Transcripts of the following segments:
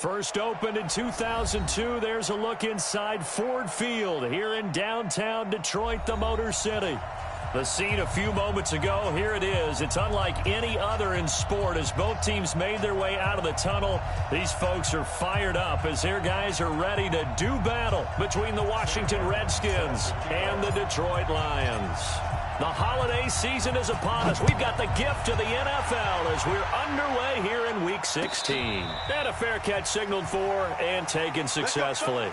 First opened in 2002. There's a look inside Ford Field here in downtown Detroit, the Motor City. The scene a few moments ago, here it is. It's unlike any other in sport as both teams made their way out of the tunnel. These folks are fired up as their guys are ready to do battle between the Washington Redskins and the Detroit Lions. The holiday season is upon us. We've got the gift of the NFL as we're underway here in Week 16. And a fair catch signaled for and taken successfully.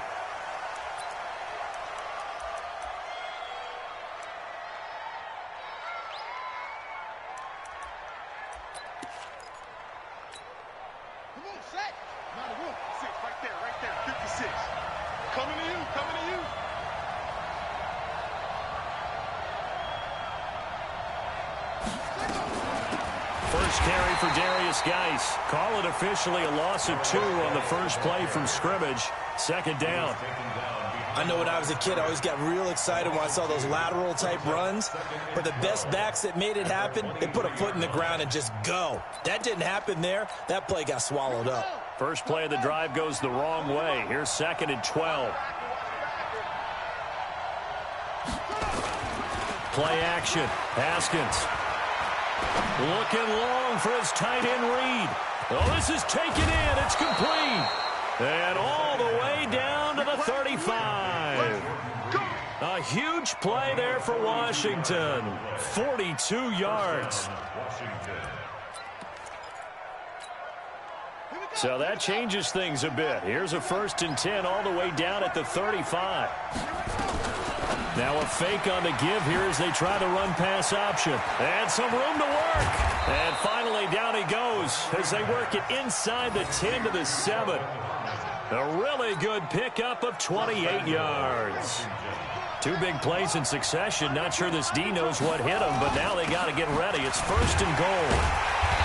Call it officially a loss of 2 on the first play from scrimmage. Second down. I know when I was a kid, I always got real excited when I saw those lateral type runs. But the best backs that made it happen, they put a foot in the ground and just go. That didn't happen there. That play got swallowed up. First play of the drive goes the wrong way. Here's 2nd and 12. Play action. Haskins. Looking long for his tight end read. Oh, this is taken in. It's complete. And all the way down to the 35. A huge play there for Washington. 42 yards. So that changes things a bit. Here's a 1st and 10 all the way down at the 35. Now a fake on the give here as they try the run-pass option. And some room to work. And finally down he goes as they work it inside the 10 to the 7. A really good pickup of 28 yards. 2 big plays in succession. Not sure this D knows what hit him, but now they got to get ready. It's 1st and goal.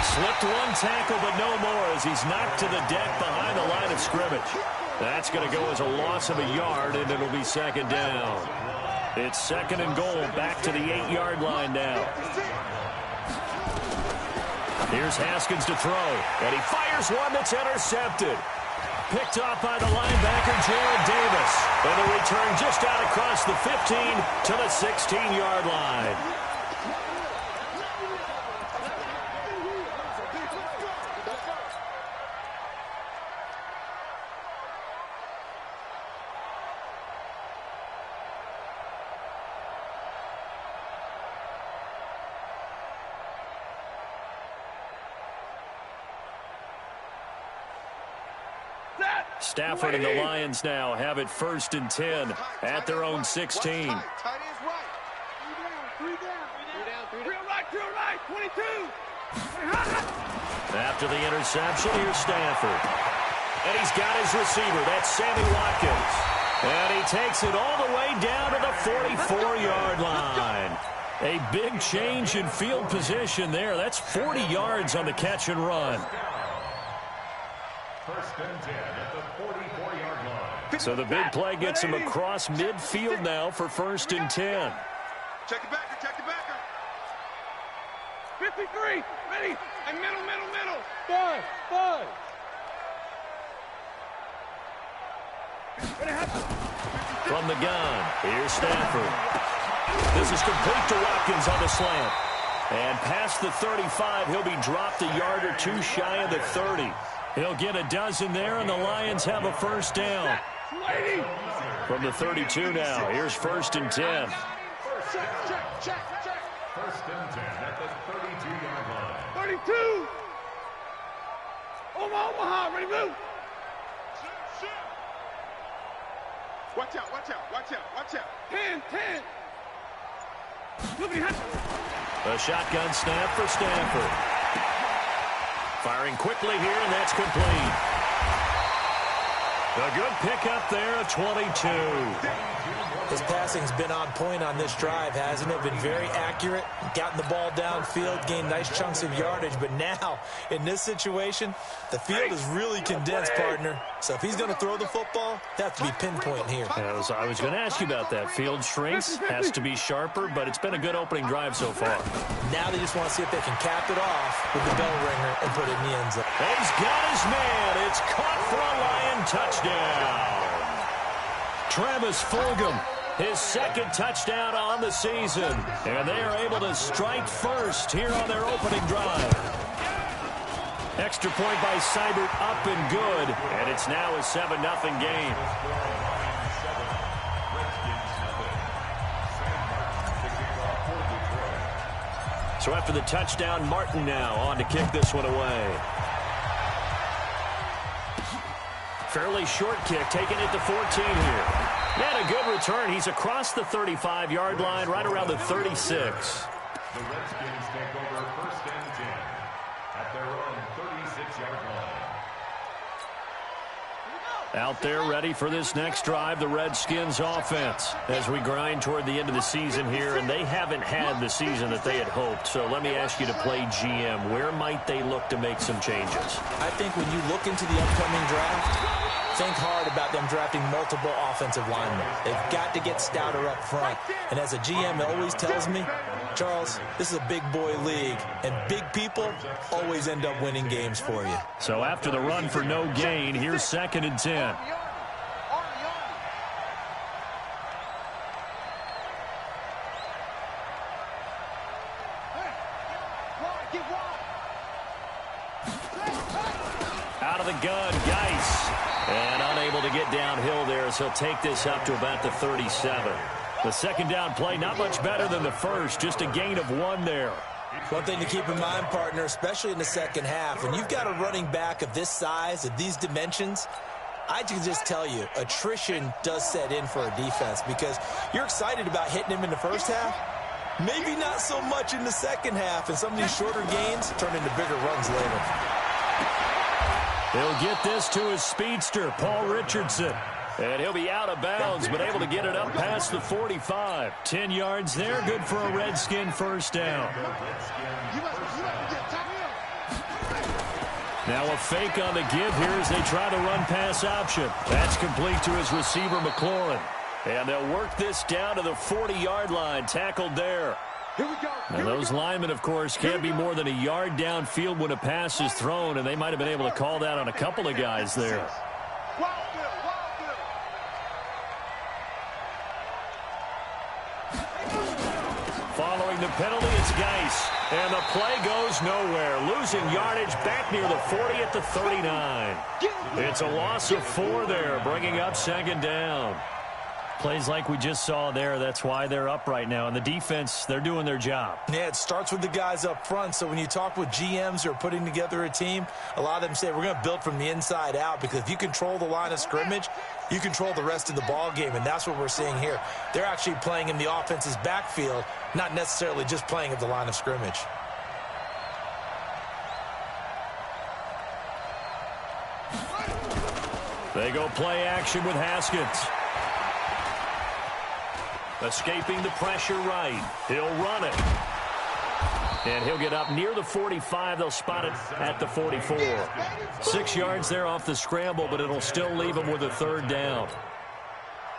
Slipped 1 tackle, but no more as he's knocked to the deck behind the line of scrimmage. That's going to go as a loss of a yard, and it'll be 2nd down. It's 2nd and goal, back to the 8-yard line now. Here's Haskins to throw, and he fires one that's intercepted. Picked off by the linebacker, Jared Davis. And a return just out across the 15 to the 16-yard line. Stafford and the Lions now have it 1st and 10 at their own 16. After the interception, here's Stafford. And he's got his receiver. That's Sammy Watkins. And he takes it all the way down to the 44-yard line. A big change in field position there. That's 40 yards on the catch and run. 1st and 10 at the 44-yard line. So the big play gets him across midfield now for 1st and 10. Check it backer, check it backer. 53, ready, and middle. 5. From the gun, here's Stafford. This is complete to Watkins on the slant. And past the 35, he'll be dropped a yard or 2 shy of the 30. He'll get a dozen there, and the Lions have a 1st down. From the 32 now, here's 1st and 10. Check. 1st and 10 at the 32-yard line. 32. Omaha, ready, move. Watch out. 10. A shotgun snap for Stafford. Firing quickly here, and that's complete. A good pickup there of 22. His passing's been on point on this drive, hasn't it? Been very accurate, gotten the ball downfield, gained nice chunks of yardage. But now, in this situation, the field is really condensed, partner. So if he's going to throw the football, that has to be pinpoint here. I was going to ask you about that. Field shrinks, has to be sharper, but it's been a good opening drive so far. Now they just want to see if they can cap it off with the bell ringer and put it in the end zone. He's got his man. It's caught for a Lion touchdown. Travis Fulgham, his second touchdown on the season. And they are able to strike first here on their opening drive. Extra point by Seibert up and good. And it's now a 7-0 game. So after the touchdown, Martin now on to kick this one away. Fairly short kick, taking it to 14 here. And a good return. He's across the 35-yard line, right around the 36. The Redskins take over first and 10 at their own 36-yard line. Out there ready for this next drive, the Redskins offense, as we grind toward the end of the season here, and they haven't had the season that they had hoped. So let me ask you to play GM. Where might they look to make some changes? I think when you look into the upcoming draft, think hard about them drafting multiple offensive linemen. They've got to get stouter up front. And as a GM, it always tells me, Charles, this is a big boy league, and big people always end up winning games for you. So after the run for no gain, here's 2nd and 10. Out of the gun, Geis. And unable to get downhill there, so he'll take this up to about the 37. The second down play, not much better than the first, just a gain of 1 there. One thing to keep in mind, partner, especially in the second half, when you've got a running back of this size, of these dimensions, I can just tell you, attrition does set in for a defense because you're excited about hitting him in the first half, maybe not so much in the second half, and some of these shorter gains turn into bigger runs later. He'll get this to his speedster, Paul Richardson. And he'll be out of bounds, but able to get it up past the 45. 10 yards there, good for a Redskin first down. Now a fake on the give here as they try to run pass option. That's complete to his receiver, McLaurin. And they'll work this down to the 40-yard line, tackled there. And those linemen, of course, can't be more than a yard downfield when a pass is thrown, and they might have been able to call that on a couple of guys there. Following the penalty, it's Geis. And the play goes nowhere. Losing yardage back near the 40 at the 39. It's a loss of 4 there, bringing up 2nd down. Plays like we just saw there, that's why they're up right now. And the defense, they're doing their job. Yeah, it starts with the guys up front. So when you talk with GMs who are putting together a team, a lot of them say we're going to build from the inside out, because if you control the line of scrimmage, you control the rest of the ball game, and that's what we're seeing here. They're actually playing in the offense's backfield, not necessarily just playing at the line of scrimmage. They go play action with Haskins. Escaping the pressure right. He'll run it. And he'll get up near the 45. They'll spot it at the 44. 6 yards there off the scramble, but it'll still leave him with a 3rd down.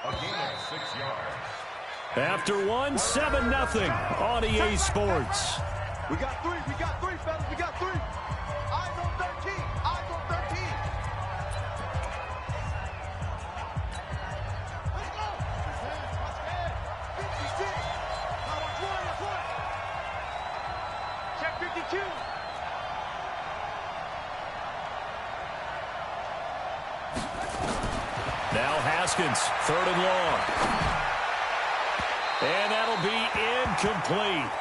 A gain of 6 yards. After 1, 7-0 on EA Sports. We got 3, fellas, we got 3. Eyes on 13, eyes on 13. Let's go. Watch 56. Now watch 1. Check 52. Now Haskins, 3rd and long. And that'll be incomplete.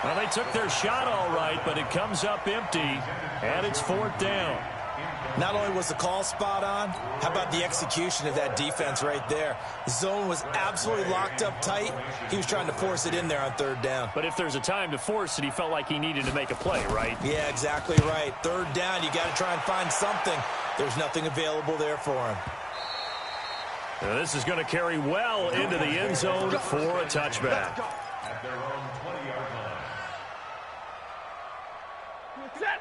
Well, they took their shot all right, but it comes up empty, and it's 4th down. Not only was the call spot on, how about the execution of that defense right there? The zone was absolutely locked up tight. He was trying to force it in there on 3rd down. But if there's a time to force it, he felt like he needed to make a play, right? Yeah, exactly right. 3rd down, you got to try and find something. There's nothing available there for him. Now, this is going to carry well into the end zone for a touchback. At their own 20-yard line.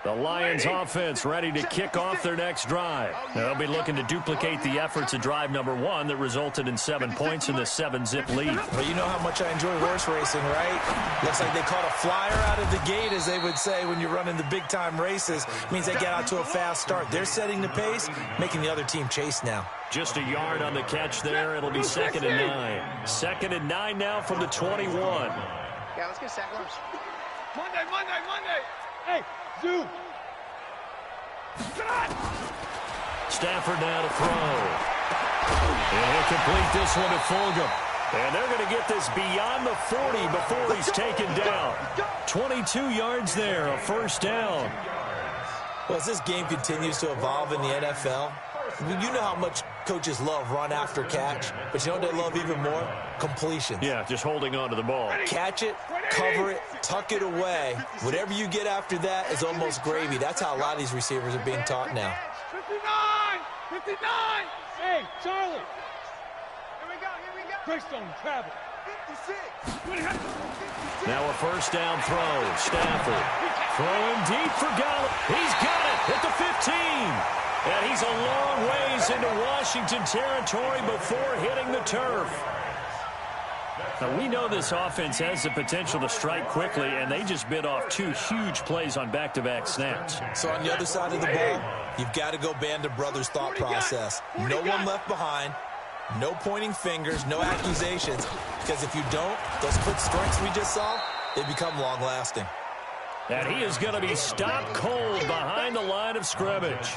The Lions offense ready to kick off their next drive. They'll be looking to duplicate the efforts of drive number 1 that resulted in 7 points in the 7-zip lead. Well, you know how much I enjoy horse racing, right? Looks like they caught a flyer out of the gate, as they would say when you're running the big-time races. It means they get out to a fast start. They're setting the pace, making the other team chase now. Just a yard on the catch there. It'll be 2nd and 9. 2nd and 9 now from the 21. Yeah, let's get sack lunch. Monday. Hey, Zoo. Stafford now to throw. And he'll complete this one to Fulgham. And they're going to get this beyond the 40 before he's taken down. 22 yards there, a first down. Well, as this game continues to evolve in the NFL, you know how much coaches love run after catch, but you know what they love even more? Completions. Yeah, just holding on to the ball. Catch it, cover it, tuck it away. Whatever you get after that is almost gravy. That's how a lot of these receivers are being taught now. 59! Hey, Charlie! Here we go. Greystone, travel. 56! Now a first down throw. Stafford throwing deep for Gallup. He's got it at the 15. And he's a long ways into Washington territory before hitting the turf. Now, we know this offense has the potential to strike quickly, and they just bit off 2 huge plays on back-to-back snaps. So on the other side of the ball, you've got to go band of brothers thought process. No one left behind, no pointing fingers, no accusations, because if you don't, those quick strikes we just saw, they become long-lasting. And he is going to be stopped cold behind the line of scrimmage.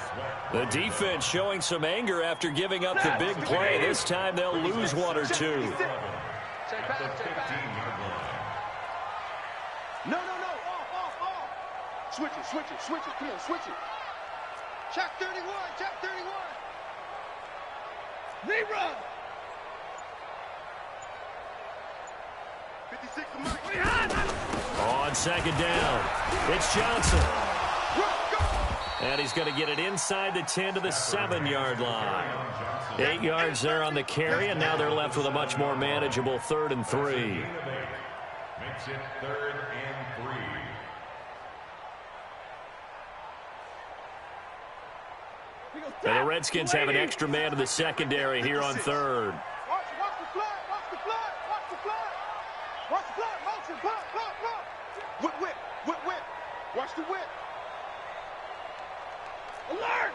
The defense showing some anger after giving up the big play. This time they'll lose 1 or 2. No. Off. Switch it. Come on, switch it. Check 31. Rerun. 56 of Mike. On 2nd down, it's Johnson. And he's going to get it inside the 10 to the 7-yard line. 8 yards there on the carry, and now they're left with a much more manageable 3rd and 3. Makes it 3rd and 3. And the Redskins have an extra man in the secondary here on 3rd. Watch the flag. Motion. Block. Whip. Watch the whip. Alert!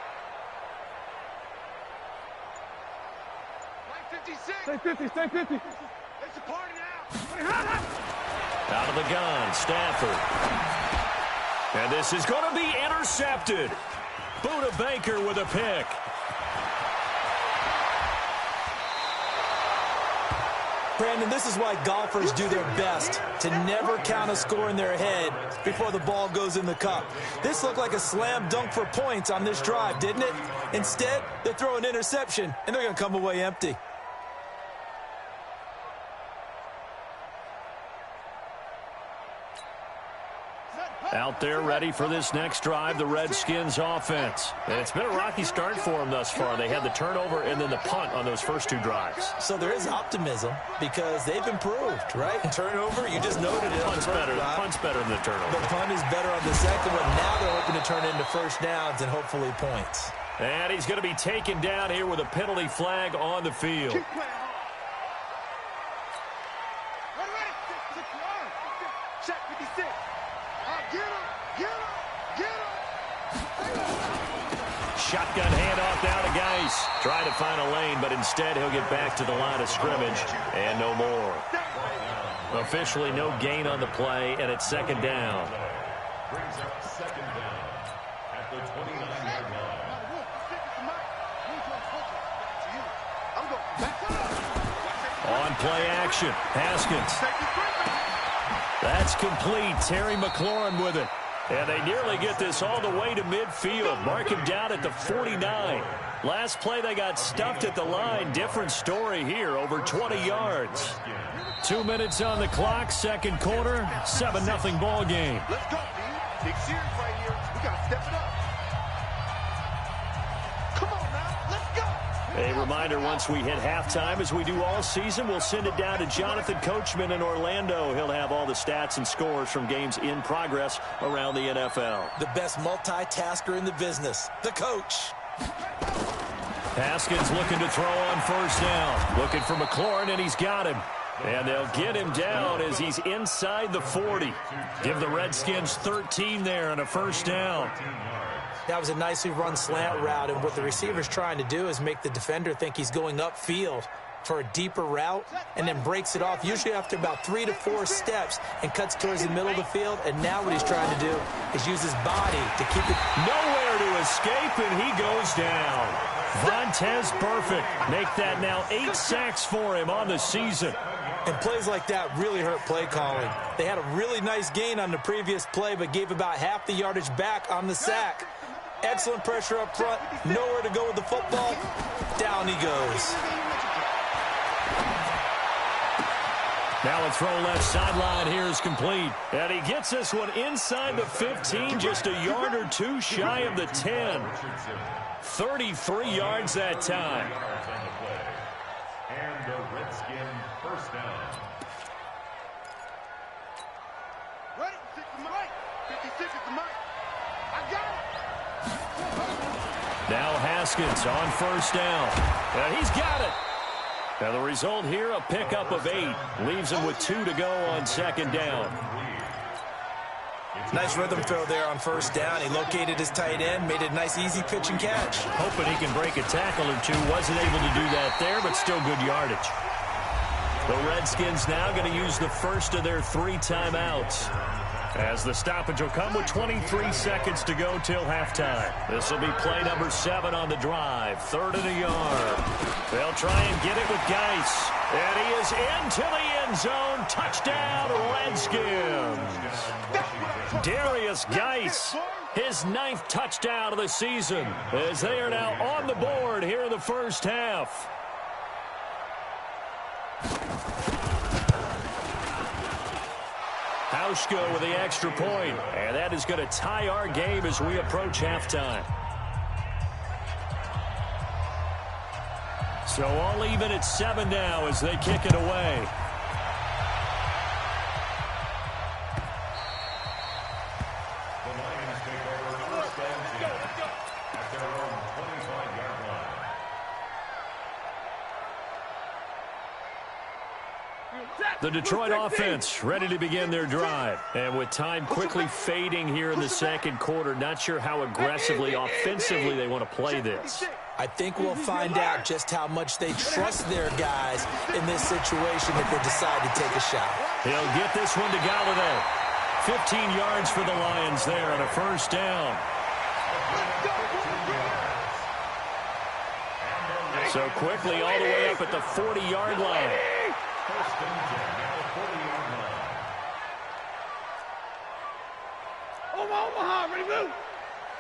Line 56. Stay 50. It's a party now. Out of the gun, Stafford. And this is going to be intercepted. Buda Baker with a pick. Brandon, this is why golfers do their best to never count a score in their head before the ball goes in the cup. This looked like a slam dunk for points on this drive, didn't it? Instead, they throw an interception, and they're going to come away empty. Out there ready for this next drive, the Redskins offense. And it's been a rocky start for them thus far. They had the turnover and then the punt on those first 2 drives. So there is optimism because they've improved, right? Turnover, you just noted it. Punt's better than the turnover. The punt is better on the second one. Now they're hoping to turn it into first downs and hopefully points. And he's going to be taken down here with a penalty flag on the field. Keep playing hard. Check 56. Get him. Shotgun handoff now to Geis. Trying to find a lane, but instead he'll get back to the line of scrimmage. And no more. Officially no gain on the play, and it's 2nd down. Brings up 2nd down at the 29-yard line. On play action, Haskins. That's complete. Terry McLaurin with it. And they nearly get this all the way to midfield. Mark him down at the 49. Last play they got stuffed at the line. Different story here, over 20 yards. 2 minutes on the clock, 2nd quarter, 7-0 ball game. Let's go, dude. Big series right here. We got to step it up. Come on now. Let's go. A reminder, once we hit halftime, as we do all season, we'll send it down to Jonathan Coachman in Orlando. He'll have all the stats and scores from games in progress around the NFL. The best multitasker in the business, the coach. Haskins looking to throw on first down. Looking for McLaurin, and he's got him. And they'll get him down as he's inside the 40. Give the Redskins 13 there on a first down. That was a nicely run slant route, and what the receiver's trying to do is make the defender think he's going upfield for a deeper route and then breaks it off, usually after about 3 to 4 steps, and cuts towards the middle of the field. And now what he's trying to do is use his body to keep it. Nowhere to escape, and he goes down. Vontaze Burfict make that now 8 sacks for him on the season. And plays like that really hurt play calling. They had a really nice gain on the previous play, but gave about half the yardage back on the sack. Excellent pressure up front. Nowhere to go with the football. Down he goes. Now a throw left sideline here is complete. And he gets this one inside the 15, just a yard or two shy of the 10. 33 yards that time. And the Redskin first down. Ready? 6 is Mike. 56 is Mike. I got it. Now Haskins on first down. And he's got it. Now the result here, a pickup of 8. Leaves him with 2 to go on second down. Nice rhythm throw there on first down. He located his tight end, made it a nice easy pitch and catch. Hoping he can break a tackle or two. Wasn't able to do that there, but still good yardage. The Redskins now going to use the first of their 3 timeouts, as the stoppage will come with 23 seconds to go till halftime. This will be play number 7 on the drive. 3rd and a yard. They'll try and get it with Geis. And he is into the end zone. Touchdown, Redskins. Darius Geis, his 9th touchdown of the season, as they are now on the board here in the first half. Hauschka with the extra point, and that is going to tie our game as we approach halftime. So all even at 7 now as they kick it away. The Lions take over first and 10 at their own 25-yard line. The Detroit offense ready to begin their drive. And with time quickly fading here in the second quarter, not sure how aggressively, offensively they want to play this. I think we'll find out just how much they trust their guys in this situation if they decide to take a shot. He'll get this one to Galladay. 15 yards for the Lions there on a first down. So quickly all the way up at the 40-yard line. First and 10 at the 40-yard line. Omaha, ready to move.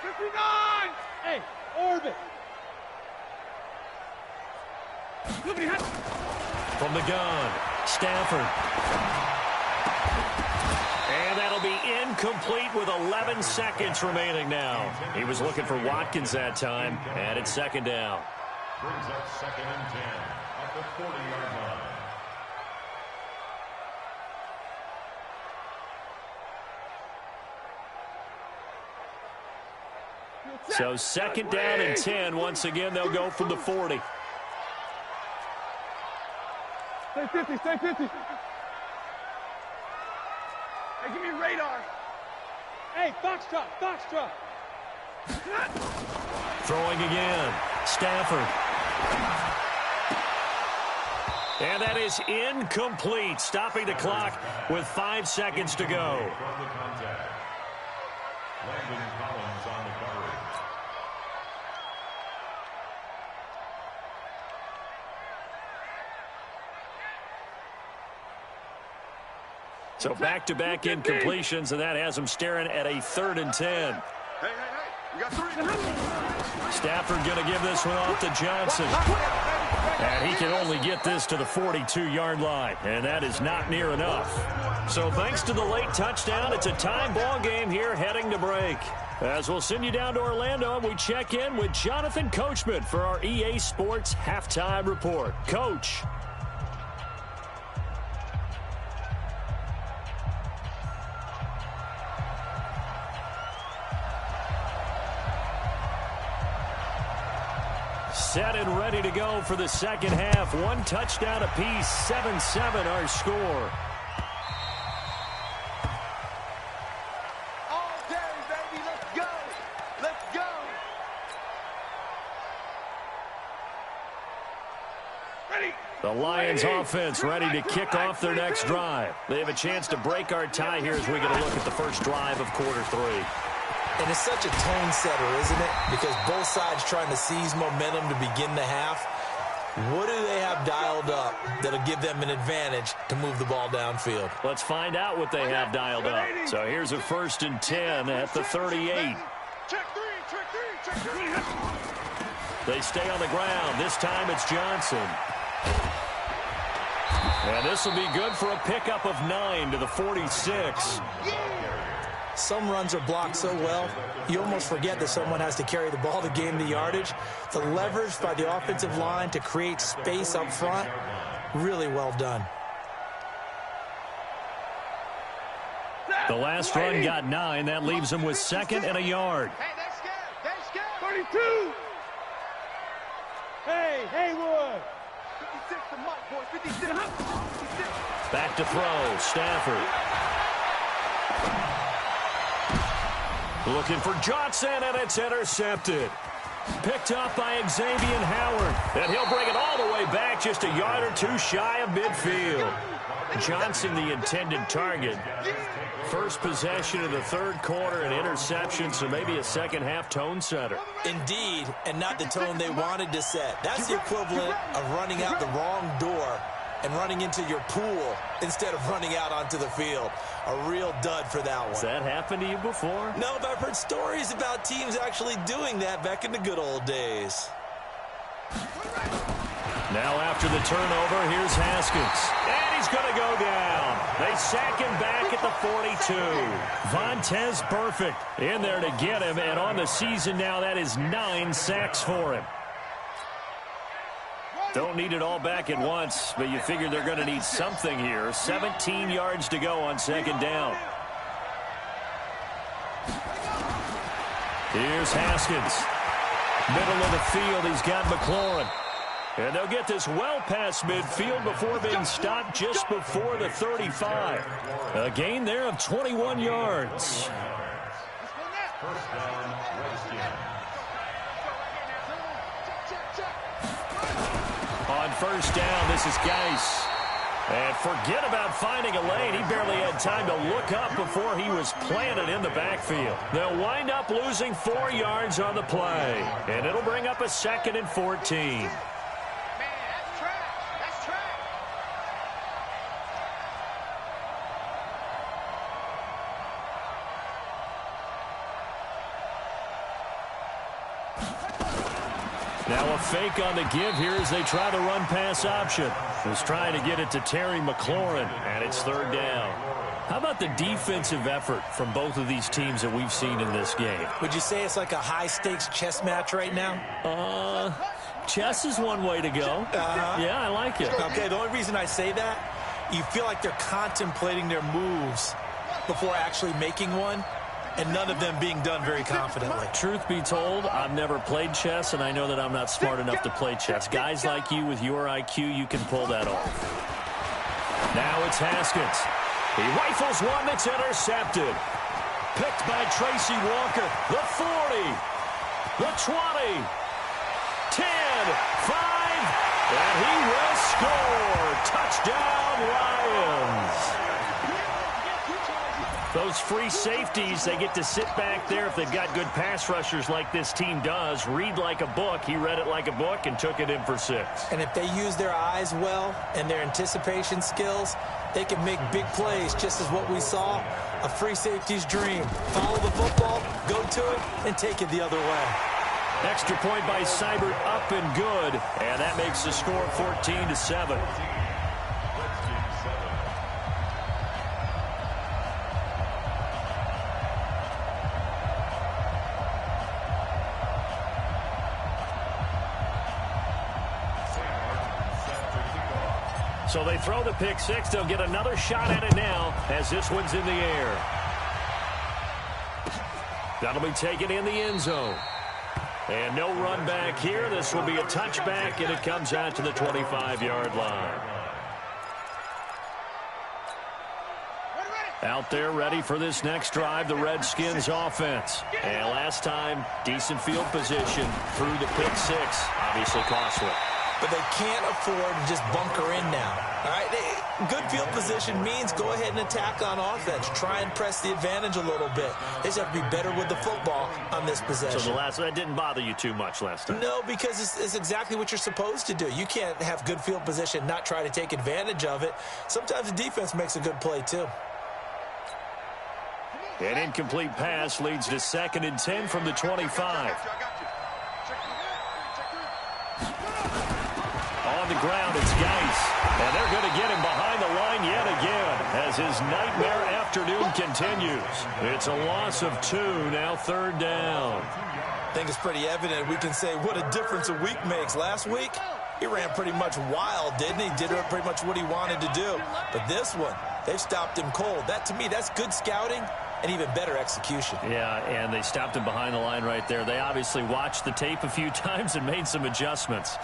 59. Hey, orbit. From the gun, Stafford. And that'll be incomplete with 11 seconds remaining now. He was looking for Watkins that time, and it's second down. Brings up 2nd and 10 at the 40-yard line. So second down and 10. Once again, they'll go from the 40. Stay 50, stay 50. Hey, give me a radar. Hey, foxtrot, foxtrot. Throwing again, Stafford. And that is incomplete, stopping the clock with 5 seconds to go. From the contact. Landon Collins on the coverage. So back-to-back incompletions, and that has him staring at a 3rd and 10. Hey, we got 3. Stafford going to give this one off to Johnson. And he can only get this to the 42-yard line, and that is not near enough. So thanks to the late touchdown, it's a tie ball game here heading to break. As we'll send you down to Orlando, and we check in with Jonathan Coachman for our EA Sports Halftime Report. Coach. Set and ready to go for the second half. One touchdown apiece, 7-7 our score. All day, baby. Let's go. Let's go. Ready. The Lions offense ready to kick off their next drive. They have a chance to break our tie here as we get a look at the first drive of quarter 3. And it's such a tone setter, isn't it? Because both sides trying to seize momentum to begin the half. What do they have dialed up that'll give them an advantage to move the ball downfield? Let's find out what they have dialed up. So here's a 1st and 10 at the 38. Check three. They stay on the ground. This time it's Johnson. And this will be good for a pickup of 9 to the 46. Some runs are blocked so well, you almost forget that someone has to carry the ball to gain the yardage. The leverage by the offensive line to create space up front, really well done. The last run got 9. That leaves him with 2nd and a yard. Hey, they scared. 32. Hey, Haywood. 56 to Mike, boys. 56. Back to throw. Stafford. Looking for Johnson, and it's intercepted. Picked up by Xavier Howard. And he'll bring it all the way back, just a yard or 2 shy of midfield. Johnson, the intended target. First possession of the 3rd quarter, an interception, so maybe a second-half tone setter. Indeed, and not the tone they wanted to set. That's the equivalent of running out the wrong door and running into your pool instead of running out onto the field. A real dud for that one. Has that happened to you before? No, but I've heard stories about teams actually doing that back in the good old days. Now after the turnover, here's Haskins. And he's going to go down. They sack him back at the 42. Vontaze Perfect in there to get him. And on the season now, that is 9 sacks for him. Don't need it all back at once, but you figure they're going to need something here. 17 yards to go on 2nd down. Here's Haskins. Middle of the field, he's got McLaurin. And they'll get this well past midfield before being stopped just before the 35. A gain there of 21 yards. First down, Redskins. On 1st down, this is Geis. And forget about finding a lane. He barely had time to look up before he was planted in the backfield. They'll wind up losing 4 yards on the play. And it'll bring up a 2nd and 14. Now a fake on the give here as they try the run-pass option. Was trying to get it to Terry McLaurin, and it's 3rd down. How about the defensive effort from both of these teams that we've seen in this game? Would you say it's like a high-stakes chess match right now? Chess is one way to go. Yeah, I like it. Okay, the only reason I say that, you feel like they're contemplating their moves before actually making one, and none of them being done very confidently. Truth be told, I've never played chess, and I know that I'm not smart enough to play chess. Guys like you with your IQ, you can pull that off. Now it's Haskins. He rifles one that's intercepted. Picked by Tracy Walker. The 40. The 20. 10. 5. And he will score. Touchdown, Lions. Those free safeties, they get to sit back there if they've got good pass rushers like this team does. Read like a book. He read it like a book and took it in for 6. And if they use their eyes well and their anticipation skills, they can make big plays, just as what we saw, a free safety's dream. Follow the football, go to it, and take it the other way. Extra point by Seibert, up and good. And that makes the score 14-7. So they throw the pick six. They'll get another shot at it now as this one's in the air. That'll be taken in the end zone. And no run back here. This will be a touchback, and it comes out to the 25-yard line. Out there ready for this next drive, the Redskins offense. And last time, decent field position through the pick six. Obviously costly. But they can't afford to just bunker in now. All right, good field position means go ahead and attack on offense. Try and press the advantage a little bit. They just have to be better with the football on this possession. So that didn't bother you too much last time? No, because it's exactly what you're supposed to do. You can't have good field position, not try to take advantage of it. Sometimes the defense makes a good play, too. An incomplete pass leads to 2nd and 10 from the 25. On the ground, it's Geis. And they're going to get him behind the line yet again as his nightmare afternoon continues. It's a loss of 2, now 3rd down. I think it's pretty evident. We can say what a difference a week makes. Last week, he ran pretty much wild, didn't he? Did pretty much what he wanted to do. But this one, they've stopped him cold. That, to me, that's good scouting and even better execution. Yeah, and they stopped him behind the line right there. They obviously watched the tape a few times and made some adjustments.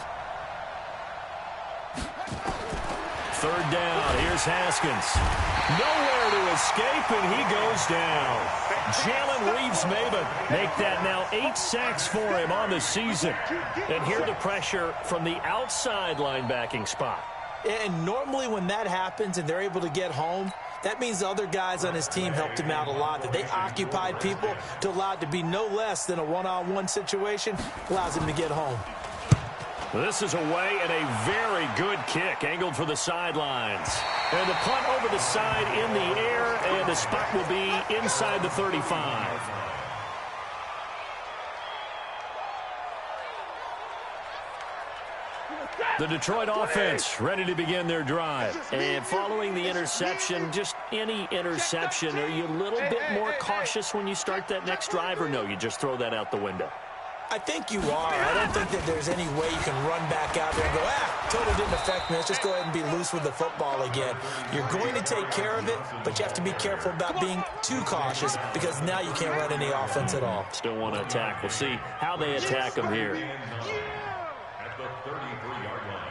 3rd down. Here's Haskins. Nowhere to escape, and he goes down. Jalen Reeves-Maybin make that now 8 sacks for him on the season. And hear the pressure from the outside linebacking spot. And normally when that happens and they're able to get home, that means the other guys on his team helped him out a lot. That they occupied people to allow it to be no less than a one-on-one situation, allows him to get home. This is away and a very good kick angled for the sidelines. And the punt over the side in the air, and the spot will be inside the 35. The Detroit offense ready to begin their drive. And following the interception, just any interception, are you a little bit more cautious when you start that next drive, or no, you just throw that out the window? I think you are. I don't think that there's any way you can run back out there and go, totally didn't affect me. Let's just go ahead and be loose with the football again. You're going to take care of it, but you have to be careful about being too cautious because now you can't run any offense at all. Still want to attack. We'll see how they attack them here. At the 33-yard line.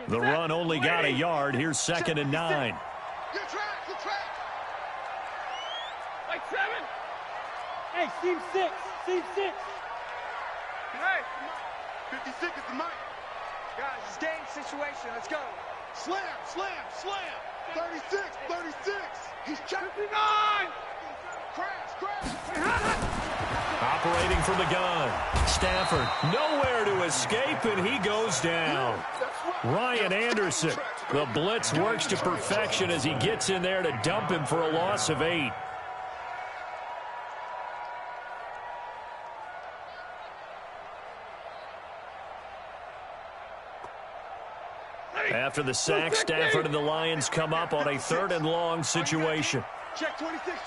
The run only got a yard. Here's 2nd and 9. Good track. Like 7. Hey, seam 6. Hey, 56 is the mic. Guys, it's game situation. Let's go. Slam. 36. He's checking. 59. Crash. Operating from the gun. Stafford nowhere to escape, and he goes down. Ryan Anderson. The blitz works to perfection as he gets in there to dump him for a loss of 8. After the sack, Stafford and the Lions come up on a 3rd and long situation. Check 26.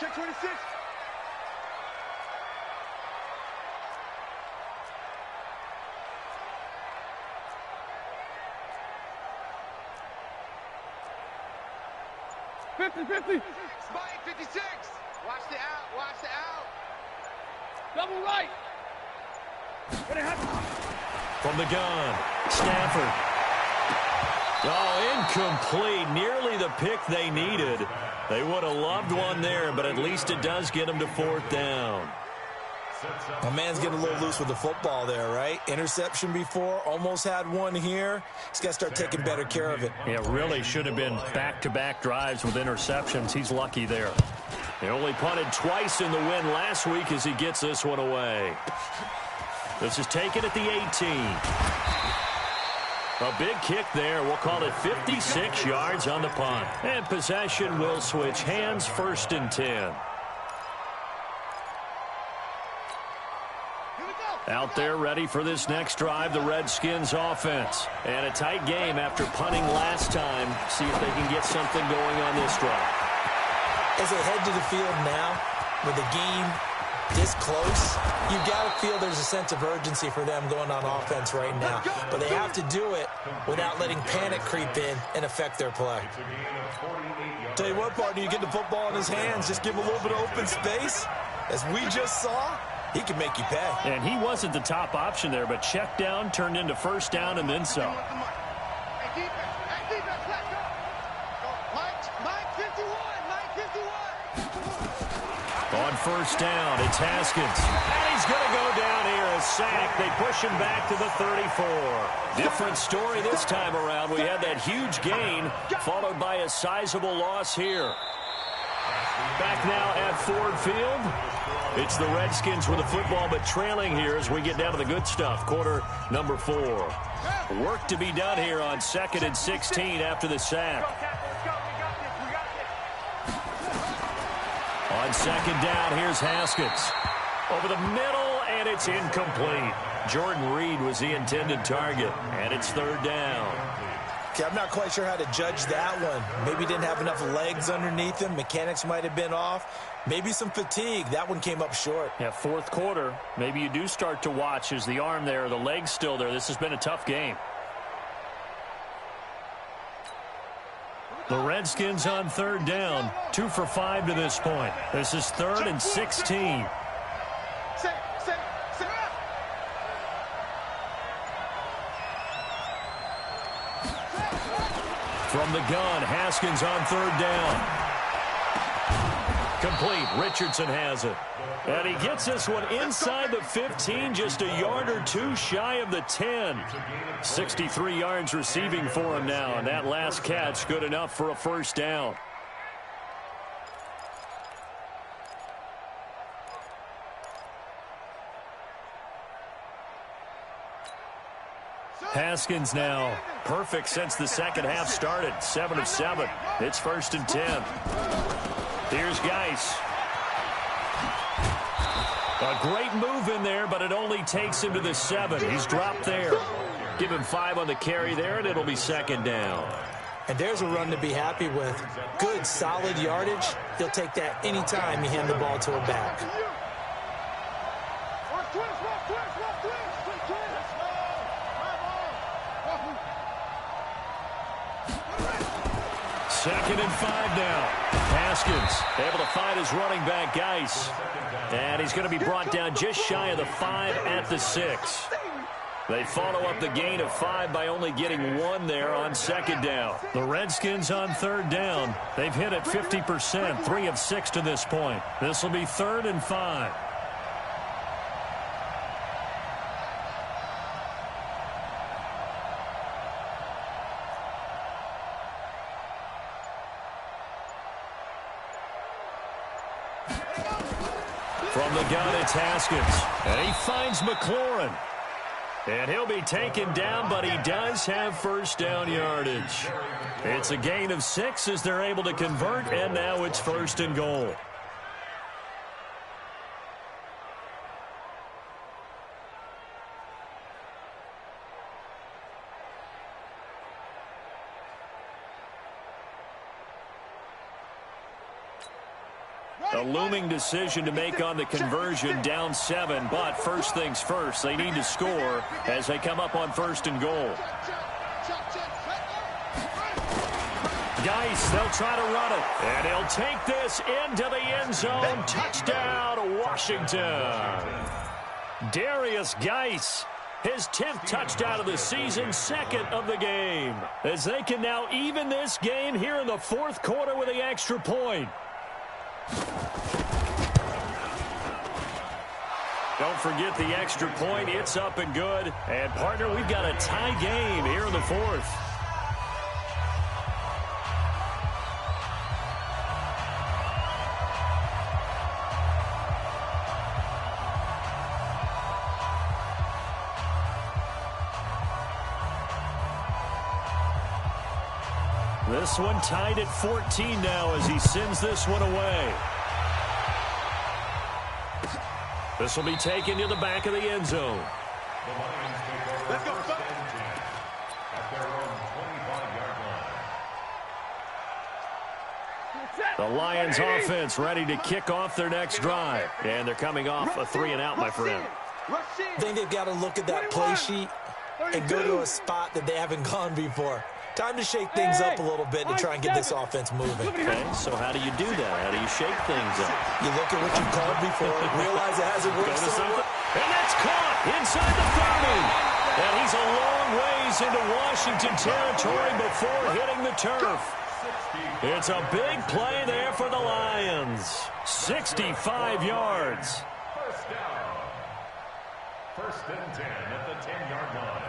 Fifty. Spike 56. Watch the out. Double right. From the gun, Stafford. Oh, incomplete. Nearly the pick they needed. They would have loved one there, but at least it does get them to 4th down. My man's getting a little loose with the football there, right? Interception before, almost had one here. He's got to start taking better care of it. Yeah, really should have been back-to-back drives with interceptions. He's lucky there. He only punted twice in the win last week as he gets this one away. This is taken at the 18. A big kick there. We'll call it 56 yards on the punt. And possession will switch hands, 1st and 10. Out there ready for this next drive, the Redskins offense. And a tight game after punting last time. See if they can get something going on this drive. As they head to the field now, with the game this close, you've got to feel there's a sense of urgency for them going on offense right now. But they have to do it without letting panic creep in and affect their play. Tell you what, partner, you get the football in his hands, just give him a little bit of open space. As we just saw, he can make you pay. And he wasn't the top option there, but check down turned into first down and then some. On first down, it's Haskins. And he's going to go down here, a sack. They push him back to the 34. Different story this time around. We had that huge gain, followed by a sizable loss here. Back now at Ford Field. It's the Redskins with the football, but trailing here as we get down to the good stuff. Quarter number 4. Work to be done here on 2nd and 16 after the sack. On second down, here's Haskins. Over the middle, and it's incomplete. Jordan Reed was the intended target, and it's third down. Okay, I'm not quite sure how to judge that one. Maybe didn't have enough legs underneath him. Mechanics might have been off. Maybe some fatigue. That one came up short. Yeah, fourth quarter. Maybe you do start to watch. Is the arm there, the leg's still there? This has been a tough game. The Redskins on third down. 2 for 5 to this point. This is 3rd and 16. From the gun, Haskins on third down. Complete. Richardson has it. And he gets this one inside the 15, just a yard or two shy of the 10. 63 yards receiving for him now, and that last catch good enough for a first down. Haskins now perfect since the second half started. 7 of 7. It's 1st and 10. Here's Geis. A great move in there, but it only takes him to the 7. He's dropped there. Give him 5 on the carry there, and it'll be second down. And there's a run to be happy with. Good, solid yardage. He'll take that anytime you hand the ball to a back. Second and 5 now. Haskins able to find his running back, Geis. And he's going to be brought down just shy of the 5 at the 6. They follow up the gain of 5 by only getting 1 there on second down. The Redskins on third down. They've hit it 50%, 3 of 6 to this point. This will be 3rd and 5. From the gun, it's Haskins. And he finds McLaurin. And he'll be taken down, but he does have first down yardage. It's a gain of 6 as they're able to convert, and now it's 1st and goal. A looming decision to make on the conversion, down 7, but first things first, they need to score as they come up on 1st and goal. Geis, they'll try to run it, and he'll take this into the end zone. Touchdown, Washington. Darius Geis, his 10th touchdown of the season, 2nd of the game, as they can now even this game here in the 4th quarter with the extra point. Don't forget the extra point. It's up and good. And, partner, we've got a tie game here in the 4th. This one tied at 14 now as he sends this one away. This will be taken to the back of the end zone. Let's go. At their own 25-yard line. The Lions offense ready to kick off their next drive. And they're coming off a 3-and-out, my friend. I think they've got to look at that play sheet and go to a spot that they haven't gone before. Time to shake things up a little bit to try and get this offense moving. Okay, so how do you do that? How do you shake things up? You look at what you called before, realize it hasn't worked so well. And that's caught inside the 30. And he's a long ways into Washington territory before hitting the turf. It's a big play there for the Lions. 65 yards. First down. First and 10 at the 10-yard line.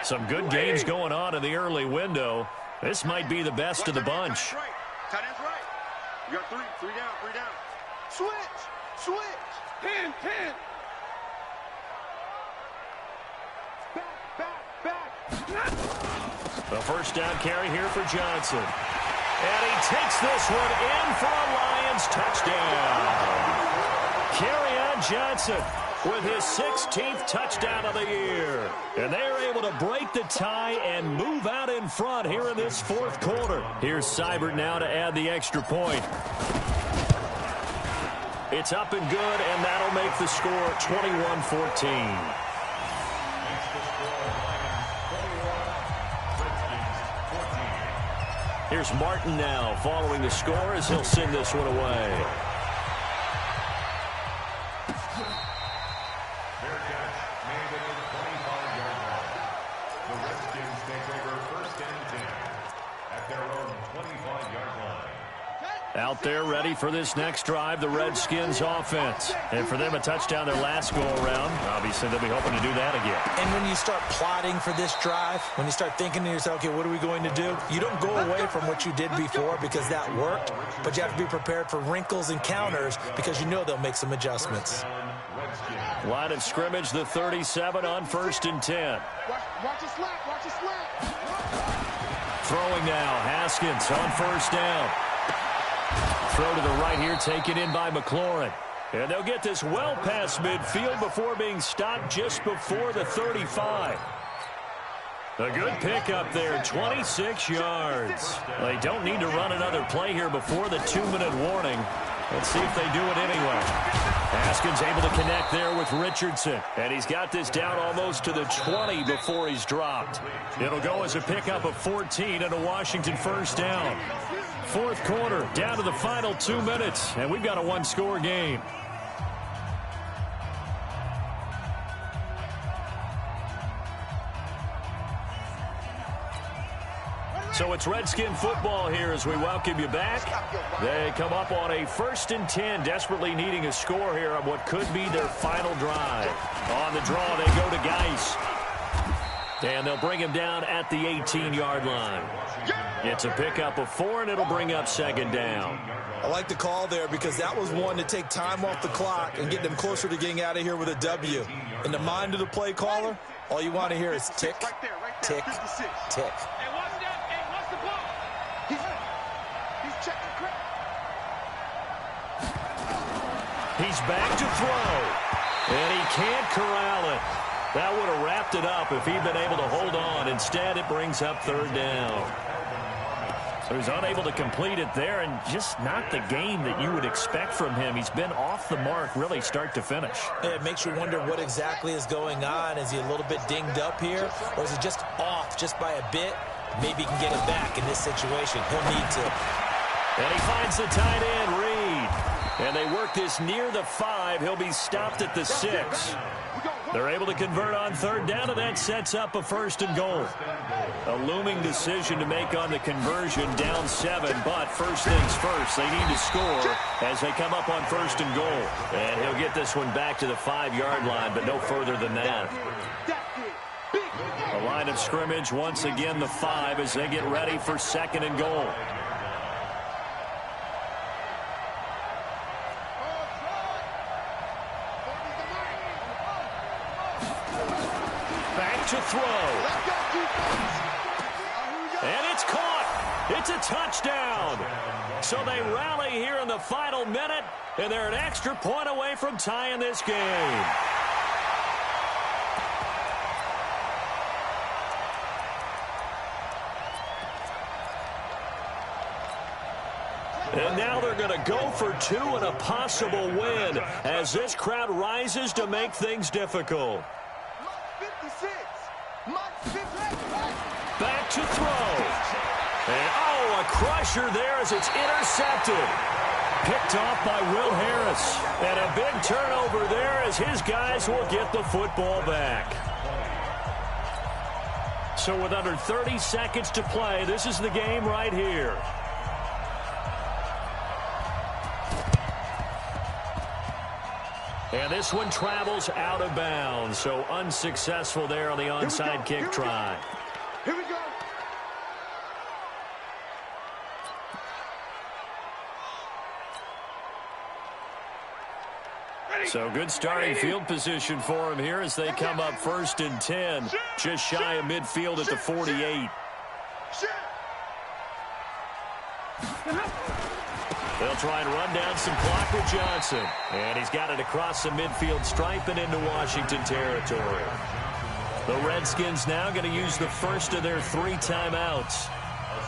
Some good games going on in the early window. This might be the best of the bunch. Tight end's right. You got three down. Switch. 10. Back. The first down carry here for Johnson. And he takes this one in for a Lions touchdown. Kerryon Johnson with his 16th touchdown of the year. And they're able to break the tie and move out in front here in this fourth quarter. Here's Seibert now to add the extra point. It's up and good, and that'll make the score 21-14. Here's Martin now following the score as he'll send this one away. Out there ready for this next drive, the Redskins offense. And for them, a touchdown their last go-around. Obviously, they'll be hoping to do that again. And when you start plotting for this drive, when you start thinking to yourself, okay, what are we going to do? You don't go away from what you did before because that worked, but you have to be prepared for wrinkles and counters because you know they'll make some adjustments. Line of scrimmage, the 37 on 1st and 10. Watch it slap. Throwing now, Haskins on 1st down. Throw to the right here, taken in by McLaurin. And they'll get this well past midfield before being stopped just before the 35. A good pickup there, 26 yards. They don't need to run another play here before the 2-minute warning. Let's see if they do it anyway. Haskins able to connect there with Richardson. And he's got this down almost to the 20 before he's dropped. It'll go as a pickup of 14 and a Washington first down. Fourth quarter, down to the final 2 minutes, and we've got a one-score game. So it's Redskin football here as we welcome you back. They come up on a 1st and 10, desperately needing a score here on what could be their final drive. On the draw, they go to Geis. And they'll bring him down at the 18-yard line. It's a pickup of 4, and it'll bring up 2nd down. I like the call there because that was one to take time off the clock and get them closer to getting out of here with a W. In the mind of the play caller, all you want to hear is tick, tick, tick. Hey, watch that. Hey, watch the ball. He's checking quick. He's back to throw, and he can't corral it. That would have wrapped it up if he'd been able to hold on. Instead, it brings up 3rd down. So he's unable to complete it there, and just not the game that you would expect from him. He's been off the mark really start to finish. It makes you wonder what exactly is going on. Is he a little bit dinged up here, or is he just off just by a bit? Maybe he can get it back in this situation. He'll need to. And he finds the tight end, Reed. And they work this near the 5. He'll be stopped at the 6. They're able to convert on 3rd down, and that sets up a 1st and goal. A looming decision to make on the conversion, down 7, but first things first, they need to score as they come up on 1st and goal. And he'll get this one back to the 5-yard line, but no further than that. The line of scrimmage, once again, the 5 as they get ready for 2nd and goal. To throw. And it's caught. It's a touchdown. So they rally here in the final minute, and they're an extra point away from tying this game. And now they're going to go for two and a possible win as this crowd rises to make things difficult. Back to throw. And, oh, a crusher there as it's intercepted. Picked off by Will Harris. And a big turnover there as his guys will get the football back. So with under 30 seconds to play, this is the game right here. And this one travels out of bounds, so unsuccessful there on the onside kick try. Here we go. So good starting field position for him here as they come up 1st and 10, just shy of midfield at the 48. They'll try and run down some clock with Johnson. And he's got it across the midfield stripe and into Washington territory. The Redskins now going to use the first of their 3 timeouts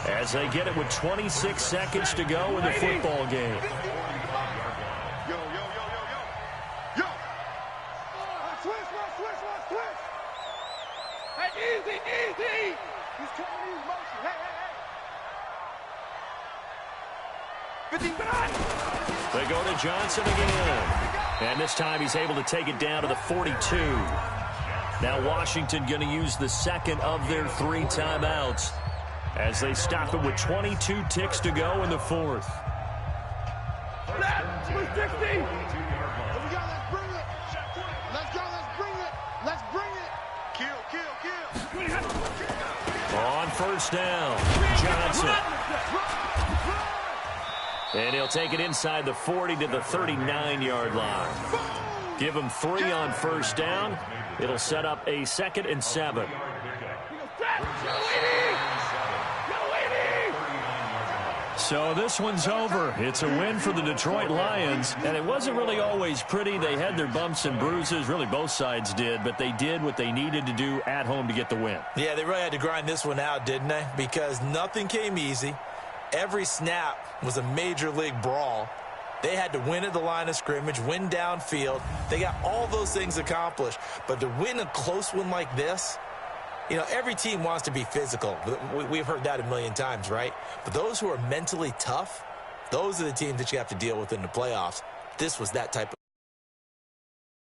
as they get it with 26 seconds to go in the football game. Easy, easy. He's trying to use motion. Hey, hey, hey. 50. They go to Johnson again. And this time he's able to take it down to the 42. Now Washington going to use the second of their 3 timeouts as they stop it with 22 ticks to go in the 4th. Let's go, let's bring it. Let's go, let's bring it. Let's bring it. Kill. On 1st down, Johnson. And he'll take it inside the 40 to the 39-yard line. Give him 3 on 1st down. It'll set up a 2nd and 7. So this one's over. It's a win for the Detroit Lions, and it wasn't really always pretty. They had their bumps and bruises. Really, both sides did, but they did what they needed to do at home to get the win. Yeah, they really had to grind this one out, didn't they? Because nothing came easy. Every snap was a major league brawl. They had to win at the line of scrimmage, win downfield. They got all those things accomplished. But to win a close one like this, you know, every team wants to be physical. We've heard that a million times, right? But those who are mentally tough, those are the teams that you have to deal with in the playoffs. This was that type of